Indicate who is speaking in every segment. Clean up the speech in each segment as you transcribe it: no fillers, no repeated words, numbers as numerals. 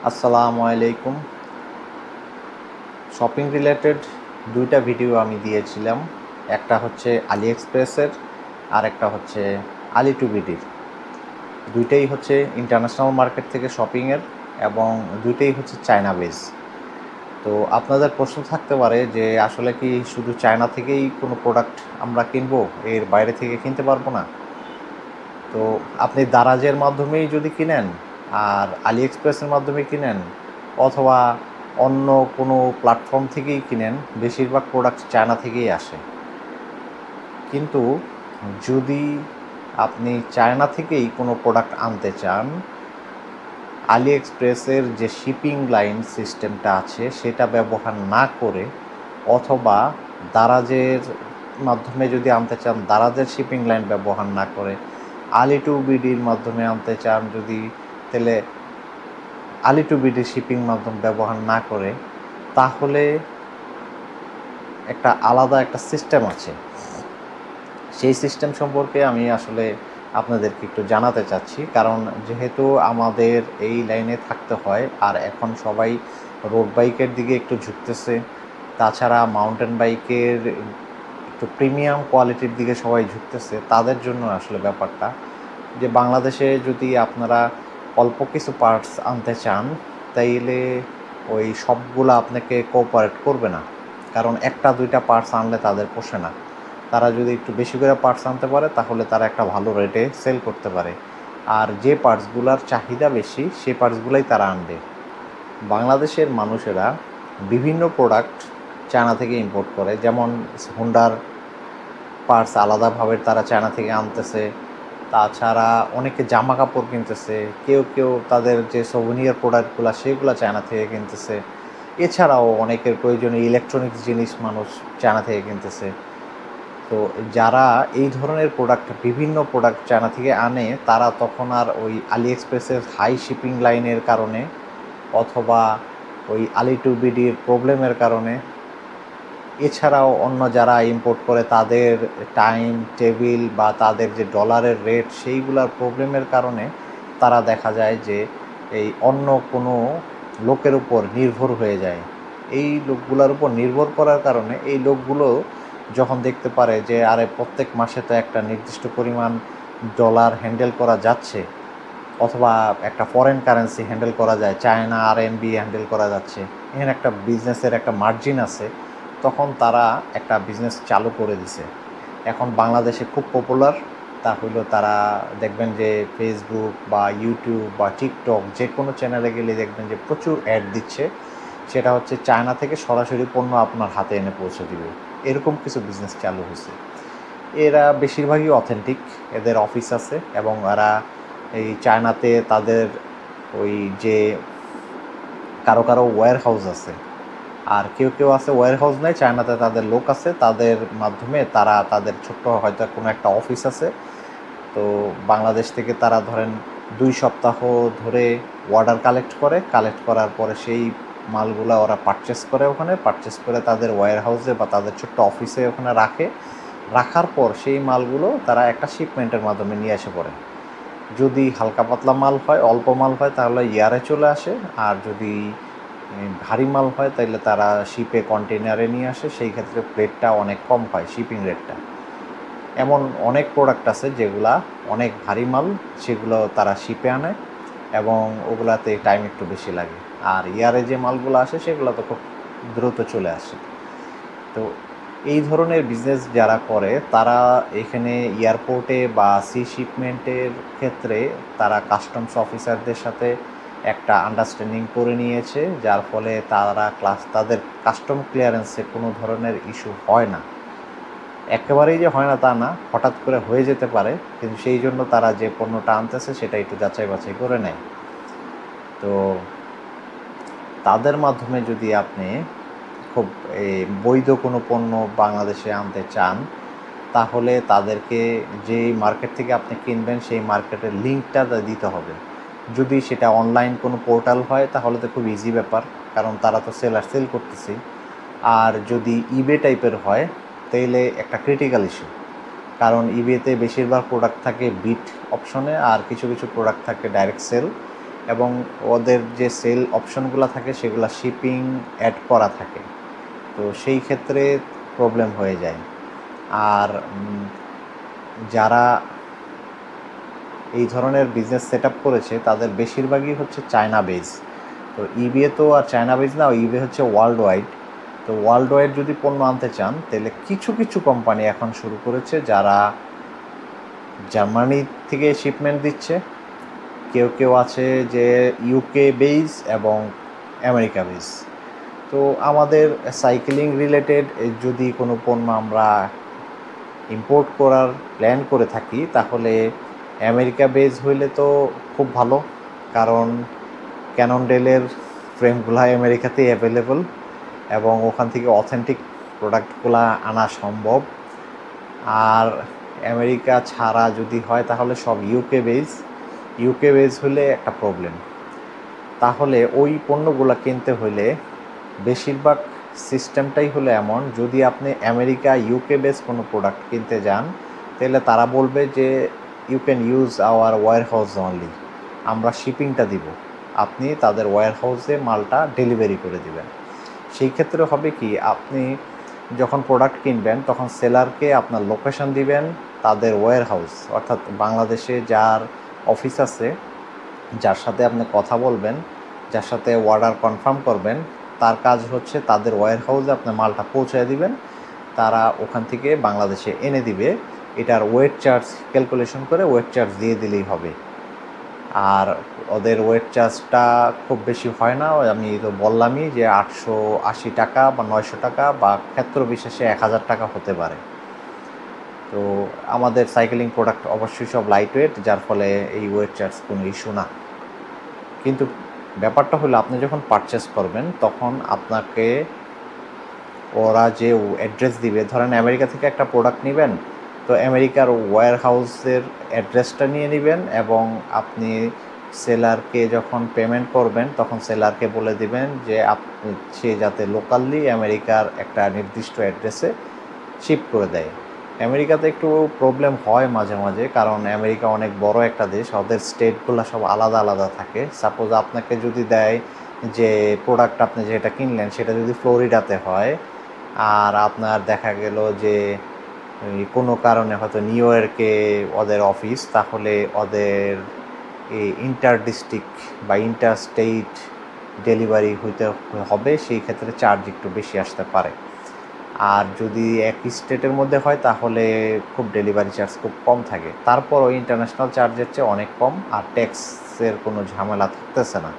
Speaker 1: আসসালামু আলাইকুম। Shopping related দুইটা ভিডিও আমি দিয়েছিলাম। একটা হচ্ছে আলি এক্সপ্রেসের আর একটা হচ্ছে আলি টু বিডির। দুইটাই হচ্ছে ইন্টারন্যাশনাল মার্কেট থেকে শপিংয়ের এবং দুইটাই হচ্ছে চায়না বেস। তো আপনাদের প্রশ্ন থাকতে পারে যে আসলে কি শুধু চায়না থেকেই কোনো প্রোডাক্ট আমরা কিনবো, এর বাইরে থেকে কিনতে পারবো না? তো আপনি দারাজের মাধ্যমেই যদি কিনেন আর আলি এক্সপ্রেসের মাধ্যমে কিনেন অথবা অন্য কোনো প্ল্যাটফর্ম থেকেই কিনেন, বেশিরভাগ প্রোডাক্ট চায়না থেকেই আসে। কিন্তু যদি আপনি চায়না থেকেই কোনো প্রোডাক্ট আনতে চান, আলি এক্সপ্রেসের যে শিপিং লাইন সিস্টেমটা আছে সেটা ব্যবহার না করে অথবা দারাজের মাধ্যমে যদি আনতে চান, দারাজের শিপিং লাইন ব্যবহার না করে আলি টু বিডির মাধ্যমে আনতে চান যদি, তাহলে আলি টু বিডির শিপিং মাধ্যম ব্যবহার না করে তাহলে একটা আলাদা একটা সিস্টেম আছে। সেই সিস্টেম সম্পর্কে আমি আসলে আপনাদেরকে একটু জানাতে চাচ্ছি, কারণ যেহেতু আমাদের এই লাইনে থাকতে হয় আর এখন সবাই রোড বাইকের দিকে একটু ঝুঁকতেছে, তাছাড়া মাউন্টেন বাইকের একটু প্রিমিয়াম কোয়ালিটির দিকে সবাই ঝুঁকতেছে, তাদের জন্য আসলে ব্যাপারটা যে বাংলাদেশে যদি আপনারা অল্প কিছু পার্টস আনতে চান তাইলে ওই সবগুলো আপনাকে কোঅপারেট করবে না, কারণ একটা দুইটা পার্টস আনলে তাদের পোষে না। তারা যদি একটু বেশি করে পার্টস আনতে পারে তাহলে তারা একটা ভালো রেটে সেল করতে পারে, আর যে পার্টসগুলোর চাহিদা বেশি সেই পার্টসগুলোই তারা আনবে। বাংলাদেশের মানুষেরা বিভিন্ন প্রোডাক্ট চায়না থেকে ইম্পোর্ট করে, যেমন হোন্ডার পার্টস আলাদাভাবে তারা চায়না থেকে আনতেছে, তাছাড়া অনেকে জামা কাপড় কিনতেছে, কেউ কেউ তাদের যে সোভেনিয়ার প্রোডাক্টগুলো সেগুলো চায়না থেকে কিনতেছে, এছাড়াও অনেকের প্রয়োজনীয় ইলেকট্রনিক্স জিনিস মানুষ চায়না থেকে কিনতেছে। তো যারা এই ধরনের প্রোডাক্ট বিভিন্ন প্রোডাক্ট চায়না থেকে আনে তারা তখন আর ওই আলি এক্সপ্রেসের হাই শিপিং লাইনের কারণে অথবা ওই আলি টু বিডির প্রবলেমের কারণে, এছাড়াও অন্য যারা ইম্পোর্ট করে তাদের টাইম টেবিল বা তাদের যে ডলারের রেট সেইগুলোর প্রবলেমের কারণে তারা দেখা যায় যে এই অন্য কোনো লোকের উপর নির্ভর হয়ে যায়। এই লোকগুলোর উপর নির্ভর করার কারণে এই লোকগুলো যখন দেখতে পারে যে আরে প্রত্যেক মাসে তো একটা নির্দিষ্ট পরিমাণ ডলার হ্যান্ডেল করা যাচ্ছে অথবা একটা ফরেন কারেন্সি হ্যান্ডেল করা যায়, চায়না আরএমবি হ্যান্ডেল করা যাচ্ছে, এখানে একটা বিজনেসের একটা মার্জিন আছে, তখন তারা একটা বিজনেস চালু করে দিছে। এখন বাংলাদেশে খুব পপুলার, তা হলো তারা দেখবেন যে ফেসবুক বা ইউটিউব বা টিকটক যে কোনো চ্যানেলে গেলে দেখবেন যে প্রচুর অ্যাড দিচ্ছে, সেটা হচ্ছে চায়না থেকে সরাসরি পণ্য আপনার হাতে এনে পৌঁছে দিবে। এরকম কিছু বিজনেস চালু হয়েছে। এরা বেশিরভাগই অথেন্টিক, এদের অফিস আছে এবং এরা এই চায়নাতে তাদের ওই যে কারো কারো ওয়্যার হাউস আছে, আর কেউ কেউ আছে ওয়্যার হাউস নেই, চায়নাতে তাদের লোক আছে, তাদের মাধ্যমে তারা তাদের ছোট্ট হয়তো কোনো একটা অফিস আছে। তো বাংলাদেশ থেকে তারা ধরেন 2 সপ্তাহ ধরে অর্ডার কালেক্ট করার পরে সেই মালগুলো ওরা পারচেস করে, ওখানে পারচেস করে তাদের ওয়্যার হাউসে বা তাদের ছোট্ট অফিসে ওখানে রাখে। রাখার পর সেই মালগুলো তারা একটা শিপমেন্টের মাধ্যমে নিয়ে এসে পড়ে। যদি হালকা পাতলা মাল হয়, অল্প মাল হয়, তাহলে ইয়ারে চলে আসে, আর যদি ভারী মাল হয় তাহলে তারা শিপে কন্টেনারে নিয়ে আসে, সেই ক্ষেত্রে রেটটা অনেক কম হয়, শিপিং রেটটা। এমন অনেক প্রোডাক্ট আছে যেগুলা অনেক ভারী মাল, সেগুলো তারা শিপে আনে এবং ওগুলাতে টাইম একটু বেশি লাগে, আর ইয়ারে যে মালগুলো আসে সেগুলো তো খুব দ্রুত চলে আসে। তো এই ধরনের বিজনেস যারা করে তারা এখানে এয়ারপোর্টে বা সি শিপমেন্টের ক্ষেত্রে তারা কাস্টমস অফিসারদের সাথে একটা আন্ডারস্ট্যান্ডিং করে নিয়েছে, যার ফলে তাদের কাস্টম ক্লিয়ারেন্সে কোনো ধরনের ইস্যু হয় না। একেবারেই যে হয় না তা না, হঠাৎ করে হয়ে যেতে পারে, কিন্তু সেই জন্য তারা যে পণ্যটা আনতেছে সেটা একটু যাচাই বাছাই করে নেয়। তো তাদের মাধ্যমে যদি আপনি খুব বৈধ কোনো পণ্য বাংলাদেশে আনতে চান তাহলে তাদেরকে যেই মার্কেট থেকে আপনি কিনবেন সেই মার্কেটের লিঙ্কটা দিতে হবে। যদি সেটা অনলাইন কোনো পোর্টাল হয় তাহলে তো খুব ইজি ব্যাপার, কারণ তারা তো সেল করতেছে। আর যদি ইবে টাইপের হয় তাহলে একটা ক্রিটিক্যাল ইস্যু, কারণ ইবেতে বেশিরভাগ প্রোডাক্ট থাকে বিট অপশনে আর কিছু কিছু প্রোডাক্ট থাকে ডাইরেক্ট সেল। এবং ওদের যে সেল অপশনগুলো থাকে সেগুলো শিপিং অ্যাড করা থাকে, তো সেই ক্ষেত্রে প্রবলেম হয়ে যায়। আর যারা এই ধরনের বিজনেস সেট আপ করেছে তাদের বেশিরভাগই হচ্ছে চায়না বেজ। তো ইবে তো আর চায়না বেজ না, ইবে হচ্ছে ওয়ার্ল্ড ওয়াইড। তো ওয়ার্ল্ড ওয়াইড যদি পণ্য আনতে চান তাহলে কিছু কিছু কোম্পানি এখন শুরু করেছে যারা জার্মানি থেকে শিপমেন্ট দিচ্ছে, কেউ কেউ আছে যে ইউকে বেজ এবং আমেরিকা বেজ। তো আমাদের সাইকেলিং রিলেটেড যদি কোনো পণ্য আমরা ইম্পোর্ট করার প্ল্যান করে থাকি তাহলে আমেরিকা বেজ হইলে তো খুব ভালো, কারণ ক্যাননডেলের ফ্রেমগুলো আমেরিকাতেই অ্যাভেলেবল এবং ওখান থেকে অথেন্টিক প্রোডাক্টগুলো আনা সম্ভব। আর আমেরিকা ছাড়া যদি হয় তাহলে সব ইউকে বেজ হলে একটা প্রবলেম। তাহলে ওই পণ্যগুলো কিনতে হলে বেশিরভাগ সিস্টেমটাই হলো এমন, যদি আপনি আমেরিকা ইউকে বেস কোনো প্রোডাক্ট কিনতে যান তাহলে তারা বলবে যে you can use our warehouse only, আমরা শিপিংটা দিব, আপনি তাদের ওয়্যার হাউসে মালটা ডেলিভারি করে দিবেন। সেই ক্ষেত্রে হবে কি, আপনি যখন প্রোডাক্ট কিনবেন তখন সেলারকে আপনার লোকেশন দিবেন, তাদের ওয়্যার হাউস অর্থাৎ বাংলাদেশে যার অফিস আছে, যার সাথে আপনি কথা বলবেন, যার সাথে অর্ডার কনফার্ম করবেন, তার কাজ হচ্ছে তাদের ওয়্যার হাউসে আপনার মালটা পৌঁছায় দিবেন, তারা ওখান থেকে বাংলাদেশে এনে দিবে। এটার ওয়েট চার্জ ক্যালকুলেশন করে ওয়েট চার্জ দিয়ে দিলেই হবে। আর ওদের ওয়েট চার্জটা খুব বেশি হয় না, আমি তো বললামই যে 880 টাকা বা 900 টাকা বা ক্ষেত্র বিশেষে 1000 টাকা হতে পারে। তো আমাদের সাইকেলিং প্রোডাক্ট অবশ্যই সব লাইট ওয়েট, যার ফলে এই ওয়েট চার্জ কোনো ইস্যু না। কিন্তু ব্যাপারটা হলো আপনি যখন পারচেস করবেন তখন আপনাকে ওরা যে অ্যাড্রেস দিবে, ধরেন আমেরিকা থেকে একটা প্রোডাক্ট নেবেন, তো আমেরিকার ওয়্যার হাউসের অ্যাড্রেসটা নিয়ে নেবেন এবং আপনি সেলারকে যখন পেমেন্ট করবেন তখন সেলারকে বলে দিবেন যে সে যাতে লোকালি আমেরিকার একটা নির্দিষ্ট অ্যাড্রেসে শিপ করে দেয়। আমেরিকাতে একটু প্রবলেম হয় মাঝে মাঝে, কারণ আমেরিকা অনেক বড় একটা দেশ, ওদের স্টেটগুলো সব আলাদা আলাদা থাকে। সাপোজ আপনাকে যদি দেয় যে প্রোডাক্ট আপনি যেটা কিনলেন সেটা যদি ফ্লোরিডাতে হয়, আর আপনার দেখা গেল যে কোনো কারণে হয়তো নিউ ইয়র্কে ওদের অফিস, তাহলে ওদের এই ইন্টার ডিস্ট্রিক্ট বা ইন্টার স্টেট ডেলিভারি হইতে হবে, সেই ক্ষেত্রে চার্জ একটু বেশি আসতে পারে। আর যদি একই স্টেটের মধ্যে হয় তাহলে খুব ডেলিভারি চার্জ খুব কম থাকে, তারপর ওই ইন্টারন্যাশনাল চার্জের চেয়ে অনেক কম, আর ট্যাক্সের কোনো ঝামেলা থাকতেছে না।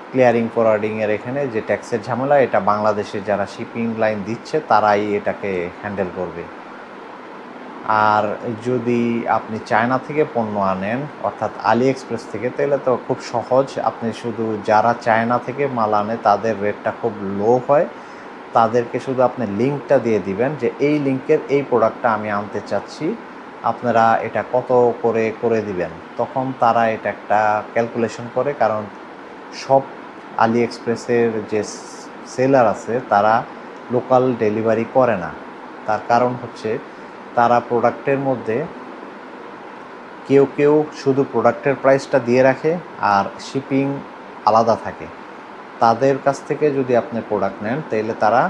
Speaker 1: ক্লিয়ারিং ফরওয়ার্ডিংয়ের এখানে যে ট্যাক্সের ঝামেলা, এটা বাংলাদেশে যারা শিপিং লাইন দিচ্ছে তারাই এটাকে হ্যান্ডেল করবে। আর যদি আপনি চায়না থেকে পণ্য আনেন অর্থাৎ আলি এক্সপ্রেস থেকে, তাহলে তো খুব সহজ, আপনি শুধু যারা চায়না থেকে মাল আনে তাদের রেটটা খুব লো হয়, তাদেরকে শুধু আপনি লিঙ্কটা দিয়ে দিবেন যে এই লিঙ্কের এই প্রোডাক্টটা আমি আনতে চাচ্ছি, আপনারা এটা কত করে করে দিবেন, তখন তারা এটা একটা ক্যালকুলেশন করে। কারণ সব আলি এক্সপ্রেসের যে সেলার আছে তারা লোকাল ডেলিভারি করে না, তার কারণ হচ্ছে তারা প্রোডাক্টের মধ্যে কেউ কেউ শুধু প্রোডাক্টের প্রাইসটা দিয়ে রাখে আর শিপিং আলাদা থাকে। তাদের কাছ থেকে যদি আপনি প্রোডাক্ট নেন তাহলে তারা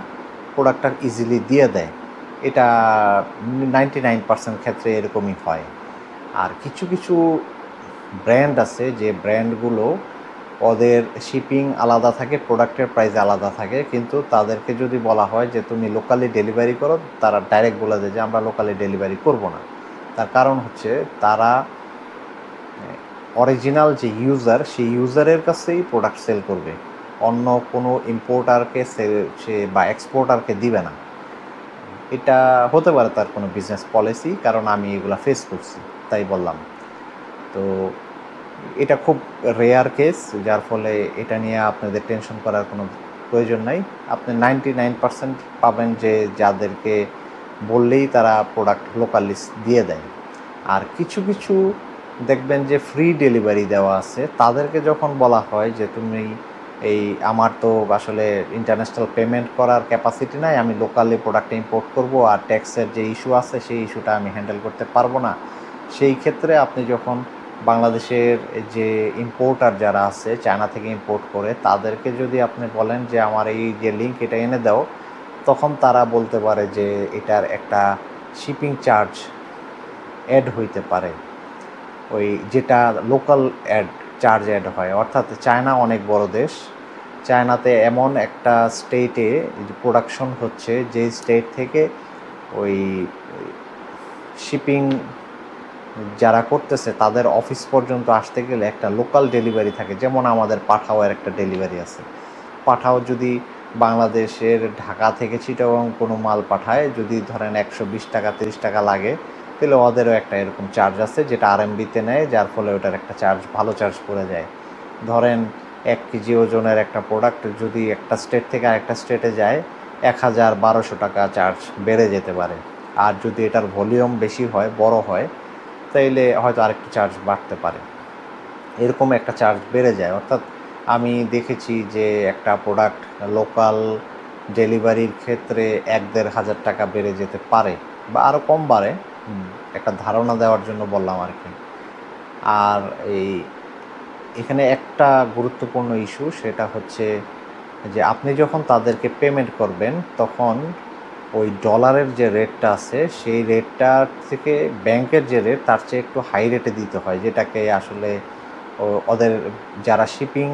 Speaker 1: প্রোডাক্টটা ইজিলি দিয়ে দেয়, এটা 99% ক্ষেত্রে এরকমই হয়। আর কিছু কিছু ব্র্যান্ড আছে যে ব্র্যান্ডগুলো ওদের শিপিং আলাদা থাকে, প্রোডাক্টের প্রাইস আলাদা থাকে, কিন্তু তাদেরকে যদি বলা হয় যে তুমি লোকালি ডেলিভারি করো, তারা ডাইরেক্ট বলে দেয় যে আমরা লোকালি ডেলিভারি করব না। তার কারণ হচ্ছে তারা অরিজিনাল যে ইউজার, সেই ইউজারের কাছেই প্রোডাক্ট সেল করবে, অন্য কোনো ইম্পোর্টারকে সে বা এক্সপোর্টারকে দিবে না। এটা হতে পারে তার কোনো বিজনেস পলিসি, কারণ আমি এগুলো ফেস করছি তাই বললাম। তো এটা খুব রেয়ার কেস, যার ফলে এটা নিয়ে আপনাদের টেনশন করার কোনো প্রয়োজন নাই। আপনি 99% পাবেন যে যাদেরকে বললেই তারা প্রোডাক্ট লোকালি দিয়ে দেয়। আর কিছু কিছু দেখবেন যে ফ্রি ডেলিভারি দেওয়া আছে, তাদেরকে যখন বলা হয় যে তুমি এই আমার তো আসলে ইন্টারন্যাশনাল পেমেন্ট করার ক্যাপাসিটি নাই, আমি লোকালি প্রোডাক্ট ইম্পোর্ট করব, আর ট্যাক্সের যে ইস্যু আছে সেই ইস্যুটা আমি হ্যান্ডেল করতে পারবো না, সেই ক্ষেত্রে আপনি যখন বাংলাদেশের যে ইম্পোর্টার যারা আছে চায়না থেকে ইম্পোর্ট করে তাদেরকে যদি আপনি বলেন যে আমার এই যে লিঙ্ক এটা এনে দাও, তখন তারা বলতে পারে যে এটার একটা শিপিং চার্জ অ্যাড হইতে পারে, ওই যেটা লোকাল চার্জ অ্যাড হয়। অর্থাৎ চায়না অনেক বড় দেশ, চায়নাতে এমন একটা স্টেটে প্রোডাকশন হচ্ছে যে স্টেট থেকে ওই শিপিং যারা করতেছে তাদের অফিস পর্যন্ত আসতে গেলে একটা লোকাল ডেলিভারি থাকে। যেমন আমাদের পাঠাওয়ের একটা ডেলিভারি আছে। পাঠাও যদি বাংলাদেশের ঢাকা থেকে চিটাগং কোনো মাল পাঠায়, যদি ধরেন 120 টাকা 30 টাকা লাগে, তাহলে ওদেরও একটা এরকম চার্জ আছে যেটা আরএমবিতে নেয়, যার ফলে ওটার একটা চার্জ ভালো চার্জ পড়ে যায়। ধরেন 1 কেজি ওজনের একটা প্রোডাক্ট যদি একটা স্টেট থেকে আরেকটা স্টেটে যায়, 1000-1200 টাকা চার্জ বেড়ে যেতে পারে। আর যদি এটার ভলিউম বেশি হয়, বড় হয়, তাইলে হয়তো আরেকটু চার্জ বাড়তে পারে। এরকম একটা চার্জ বেড়ে যায়। অর্থাৎ আমি দেখেছি যে একটা প্রোডাক্ট লোকাল ডেলিভারির ক্ষেত্রে 1-1.5 হাজার টাকা বেড়ে যেতে পারে বা আরও কম বাড়ে, একটা ধারণা দেওয়ার জন্য বললাম আর কি। আর এখানে একটা গুরুত্বপূর্ণ ইস্যু, সেটা হচ্ছে যে আপনি যখন তাদেরকে পেমেন্ট করবেন তখন ওই ডলারের যে রেটটা আছে সেই রেটটার থেকে ব্যাংকের যে রেট তার চেয়ে একটু হাই রেটে দিতে হয়, যেটাকে আসলে ওদের যারা শিপিং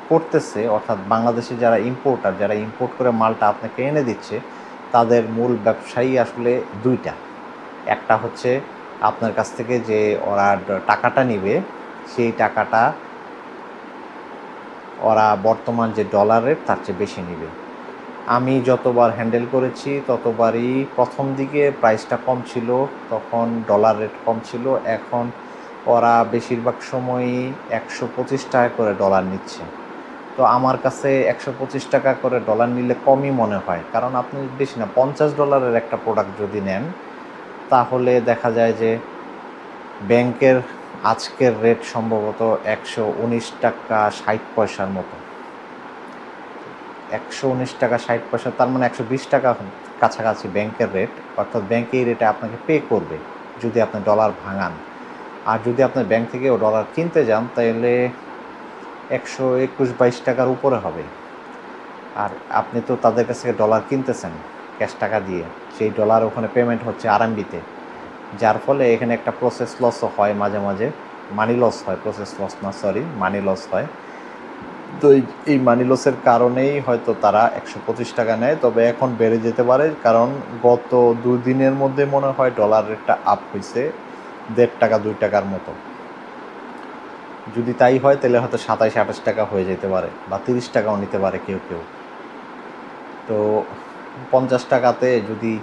Speaker 1: করতেছে, অর্থাৎ বাংলাদেশে যারা ইম্পোর্টার, যারা ইম্পোর্ট করে মালটা আপনাকে এনে দিচ্ছে, তাদের মূল ব্যবসায়ী আসলে দুইটা। একটা হচ্ছে আপনার কাছ থেকে যে ওরা টাকাটা নিবে, সেই টাকাটা ওরা বর্তমান যে ডলার রেট তার চেয়ে বেশি নেবে। আমি যতবার হ্যান্ডেল করেছি ততবারই প্রথম দিকে প্রাইসটা কম ছিল, তখন ডলার রেট কম ছিল। এখন ওরা বেশিরভাগ সময়ই 125 টাকা করে ডলার নিচ্ছে। তো আমার কাছে 125 টাকা করে ডলার নিলে কমই মনে হয়, কারণ আপনি বেশি না $50 একটা প্রোডাক্ট যদি নেন, তাহলে দেখা যায় যে ব্যাংকের আজকের রেট সম্ভবত 119 টাকা 60 পয়সার মতো। 119 টাকা 60 পয়সা, তার মানে 120 টাকা কাছাকাছি ব্যাংকের রেট। অর্থাৎ ব্যাংক এই রেটে আপনাকে পে করবে যদি আপনি ডলার ভাঙান। আর যদি আপনি ব্যাংক থেকেও ডলার কিনতে যান, তাহলে 121-22 টাকার উপরে হবে। আর আপনি তো তাদের কাছ থেকে ডলার কিনতেছেন ক্যাশ টাকা দিয়ে, সেই ডলার ওখানে পেমেন্ট হচ্ছে আরএমবিতে, যার ফলে এখানে একটা প্রসেস লসও হয় মাঝে মাঝে। মানি লস হয়, প্রসেস লস না, সরি, মানি লস হয়। তো এই মানি লসের কারণেই হয়তো তারা 125 টাকা নেয়। তবে এখন বেড়ে যেতে পারে, কারণ গত 2 দিনের মধ্যে মনে হয় ডলার রেটটা আপ হয়েছে 1.5 টাকা 2 টাকার মতো। যদি তাই হয় তাহলে হয়তো 27-28 টাকা হয়ে যেতে পারে, বা 30 টাকাও নিতে পারে কেউ কেউ। তো 50 টাকাতে যদি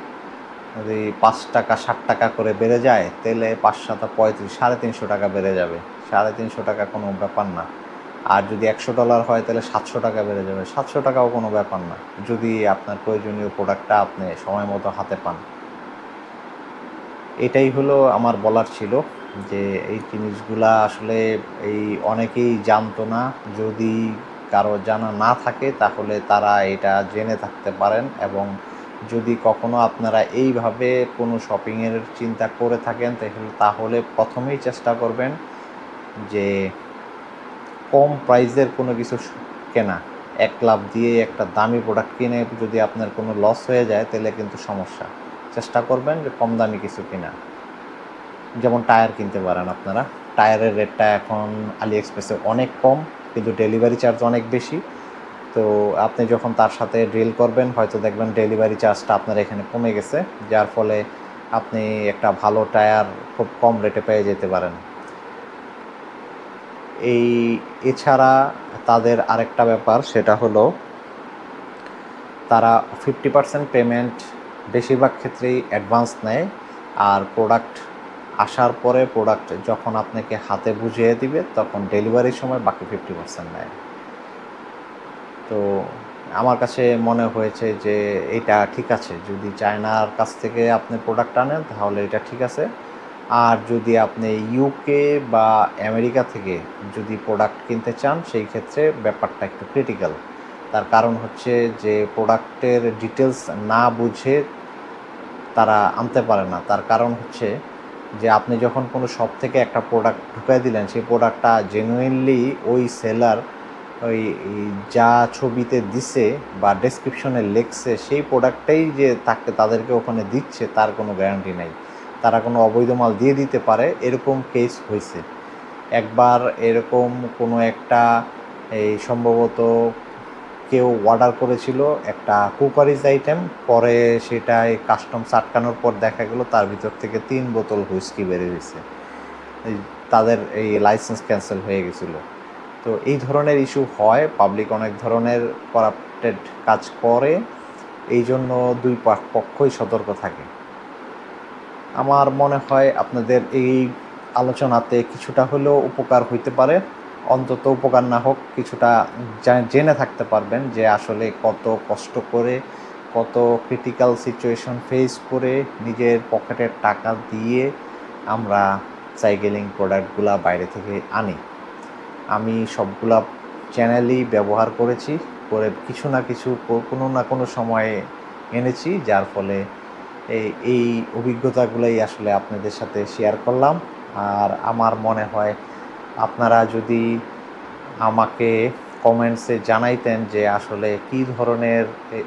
Speaker 1: 5 টাকা 60 টাকা করে বেড়ে যায়, তাহলে 5-7 35, 350 টাকা বেড়ে যাবে। 350 টাকা কোনো ব্যাপার না। আর যদি $100 হয় তাহলে 700 টাকা বেড়ে যাবে। 700 টাকাও কোনো ব্যাপার না, যদি আপনার প্রয়োজনীয় প্রোডাক্টটা আপনি সময় মতো হাতে পান। এটাই হলো আমার বলার ছিল, যে এই জিনিসগুলা আসলে অনেকেই জানতো না। যদি কারো জানা না থাকে তাহলে তারা এটা জেনে থাকতে পারেন, এবং যদি কখনো আপনারা এইভাবে কোনো শপিংয়ের চিন্তা করে থাকেন তাহলে প্রথমেই চেষ্টা করবেন যে কম প্রাইসের কোনো কিছু কেনা। 1 লাখ দিয়ে একটা দামি প্রোডাক্ট কিনে যদি আপনার কোনো লস হয়ে যায় তাহলে কিন্তু সমস্যা। চেষ্টা করবেন যে কম দামি কিছু কেনা। যেমন টায়ার কিনতে পারেন আপনারা। টায়ারের রেটটা এখন আলি এক্সপ্রেসে অনেক কম, কিন্তু ডেলিভারি চার্জ অনেক বেশি। তো আপনি যখন তার সাথে ডিল করবেন হয়তো দেখবেন ডেলিভারি চার্জটা আপনার এখানে কমে গেছে, যার ফলে আপনি একটা ভালো টায়ার খুব কম রেটে পেয়ে যেতে পারেন। এছাড়া তাদের আরেকটা ব্যাপার, সেটা হলো তারা 50% পেমেন্ট বেশিরভাগ ক্ষেত্রেই অ্যাডভান্স নেয়, আর প্রোডাক্ট আসার পরে প্রোডাক্ট যখন আপনাকে হাতে বুঝিয়ে দিবে তখন ডেলিভারির সময় বাকি 50% নেয়। তো আমার কাছে মনে হয়েছে যে এটা ঠিক আছে, যদি চায়নার কাছ থেকে আপনি প্রোডাক্ট আনেন তাহলে এটা ঠিক আছে। আর যদি আপনি ইউকে বা আমেরিকা থেকে যদি প্রোডাক্ট কিনতে চান, সেই ক্ষেত্রে ব্যাপারটা একটু ক্রিটিক্যাল। তার কারণ হচ্ছে যে প্রোডাক্টের ডিটেলস না বুঝে তারা আনতে পারে না। তার কারণ হচ্ছে যে আপনি যখন কোনো শপ থেকে একটা প্রোডাক্ট ঢুকাই দিলেন, সেই প্রোডাক্টটা জেনুইনলি ওই সেলার ওই যা ছবিতে দিছে বা ডেসক্রিপশনে লেখছে সেই প্রোডাক্টটাই যে তাদেরকে ওখানে দিচ্ছে তার কোনো গ্যারান্টি নাই। তারা কোনো অবৈধ মাল দিয়ে দিতে পারে, এরকম কেস হয়েছে। একবার এরকম কোনো একটা সম্ভবত কেউ অর্ডার করেছিল একটা কুকারিজ আইটেম, পরে সেটাই কাস্টমস আটকানোর পর দেখা গেল তার ভিতর থেকে 3 বোতল হুইস্কি বেরিয়ে গেছে। তাদের এই লাইসেন্স ক্যান্সেল হয়ে গেছিলো। তো এই ধরনের ইস্যু হয়, পাবলিক অনেক ধরনের করাপ্টেড কাজ করে, এই জন্য দুই পক্ষই সতর্ক থাকে। আমার মনে হয় আপনাদের এই আলোচনাতে কিছুটা হলেও উপকার হইতে পারে। অন্তত উপকার না হোক, কিছুটা জেনে থাকতে পারবেন যে আসলে কত কষ্ট করে, কত ক্রিটিক্যাল সিচুয়েশন ফেস করে নিজের পকেটের টাকা দিয়ে আমরা সাইকেলিং প্রোডাক্টগুলা বাইরে থেকে আনি। আমি সবগুলা চ্যানেলই ব্যবহার করেছি, করে কিছু না কিছু কোনো না কোনো সময়ে এনেছি, যার ফলে এই অভিজ্ঞতাগুলোই আসলে আপনাদের সাথে শেয়ার করলাম। আর আমার মনে হয় আপনারা যদি আমাকে কমেন্টসে জানাইতেন যে আসলে কী ধরনের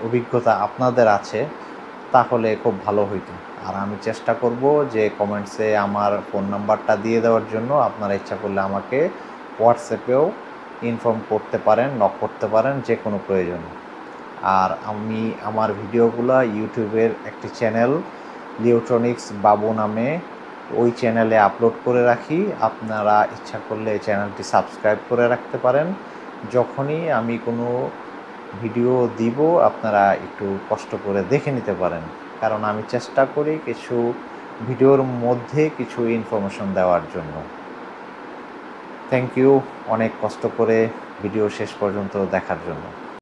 Speaker 1: অভিজ্ঞতা আপনাদের আছে, তাহলে খুব ভালো হইতো। আর আমি চেষ্টা করব যে কমেন্টসে আমার ফোন নাম্বারটা দিয়ে দেওয়ার জন্য। আপনারা ইচ্ছা করলে আমাকে হোয়াটসঅ্যাপেও ইনফর্ম করতে পারেন, নক করতে পারেন যে কোনো প্রয়োজনে। আর আমি আমার ভিডিওগুলো ইউটিউবের একটি চ্যানেল লিওট্রনিক্স বাবু নামে ওই চ্যানেলে আপলোড করে রাখি। আপনারা ইচ্ছা করলে চ্যানেলটি সাবস্ক্রাইব করে রাখতে পারেন। যখনই আমি কোনো ভিডিও দিব আপনারা একটু কষ্ট করে দেখে নিতে পারেন, কারণ আমি চেষ্টা করি কিছু ভিডিওর মধ্যে কিছু ইনফরমেশন দেওয়ার জন্য। থ্যাংক ইউ অনেক কষ্ট করে ভিডিও শেষ পর্যন্ত দেখার জন্য।